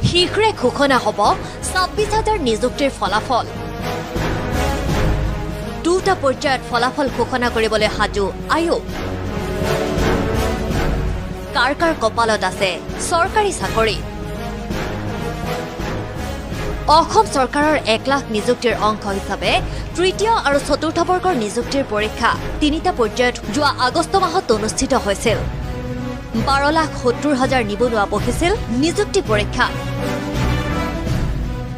শীঘ্ৰে ঘোষণা হ'ব 26,000 নিযুক্তিৰ ফলাফল। দুটা পৰ্যায়ত ফলাফল ঘোষণা কৰিবলৈ সাজু আয়োগ। কাৰ কাৰ কপালত আছে চৰকাৰী চাকৰি। অসম চৰকাৰৰ 1 লাখ নিযুক্তিৰ অংশ হিচাপে তৃতীয় আৰু চতুৰ্থ বৰ্গৰ নিযুক্তিৰ পৰীক্ষা তিনিটা পৰ্যায়ত যোৱা আগষ্ট মাহত অনুষ্ঠিত হৈছিল। 12,70,000 নিবনুৱা বহিছিল নিযুক্তি পৰীক্ষা।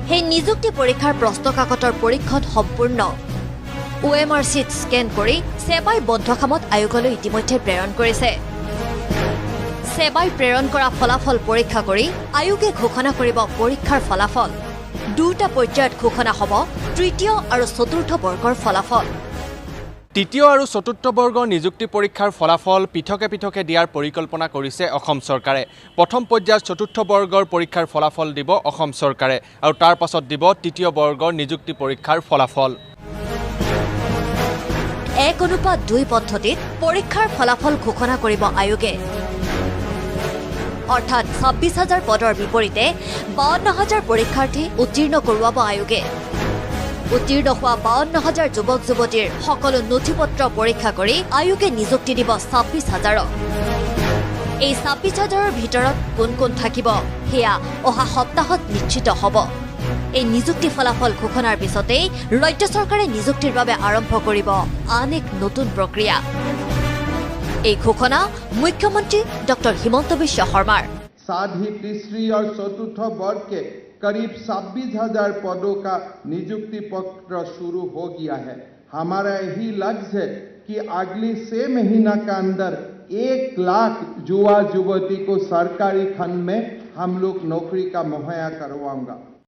সেই নিযুক্তি পৰীক্ষাৰ প্ৰশ্নকাকতৰ পৰীক্ষণ সম্পূৰ্ণ। OMR চিট স্কেন কৰি সেৱাই বন্ধ কামত আয়োগলৈ ইতিমধ্যে প্ৰেৰণ কৰিছে। সেৱাই প্ৰেৰণ কৰা ফলাফল পৰীক্ষা কৰি আয়োগে ঘোষণা কৰিব পৰীক্ষাৰ ফলাফল। দুটা পৰ্যায়ত ঘোষণা হ'ব তৃতীয় আৰু চতুৰ্থ বৰ্গৰ ফলাফল। তৃতীয় আৰু চতুৰ্থ বৰ্গৰ নিযুক্তি পৰীক্ষাৰ ফলাফল পৃথকে পৃথকে দিয়াৰ পৰিকল্পনা কৰিছে অসম চৰকাৰে। প্ৰথম পৰ্যায়ত চতুৰ্থ বৰ্গৰ পৰীক্ষাৰ ফলাফল দিব অসম চৰকাৰে আৰু তাৰ পাছত দিব তৃতীয় বৰ্গৰ নিযুক্তি পৰীক্ষাৰ ফলাফল। 1:2 পদ্ধতিত পৰীক্ষাৰ ফলাফল ঘোষণা কৰিব আয়োগে। অৰ্থাৎ 26,000 পদৰ বিপৰীতে 52,000 পৰীক্ষাৰ্থী উত্তীৰ্ণ কৰোৱাব আয়োগে। উত্তীৰ্ণ হোৱা 52,000 যুৱক যুৱতীৰ সকলো নথিপত্ৰ পৰীক্ষা কৰি আয়োগে নিযুক্তি দিব 26,000। এই 26,000ৰ ভিতৰত কোন কোন থাকিব সেয়া অহা সপ্তাহত নিশ্চিত হ'ব। এই নিযুক্তি ফলাফল ঘোষণাৰ পিছতেই ৰাজ্য চৰকাৰে নিযুক্তিৰ বাবে আৰম্ভ কৰিব আন এক নতুন প্ৰক্ৰিয়া। এই ঘোষণা মুখ্যমন্ত্ৰী ডক্টৰ হিমন্ত বিশ্ব শৰ্মাৰ। साथ ही तीसरी और चतुर्थ वर्ग के करीब 26,000 पदों का नियुक्ति पत्र शुरू हो गया है। हमारा यही लक्ष्य है कि अगले 6 महीना के अंदर 1 लाख युवा युवती को सरकारी खंड में हम लोग नौकरी का मुहैया करवाऊंगा।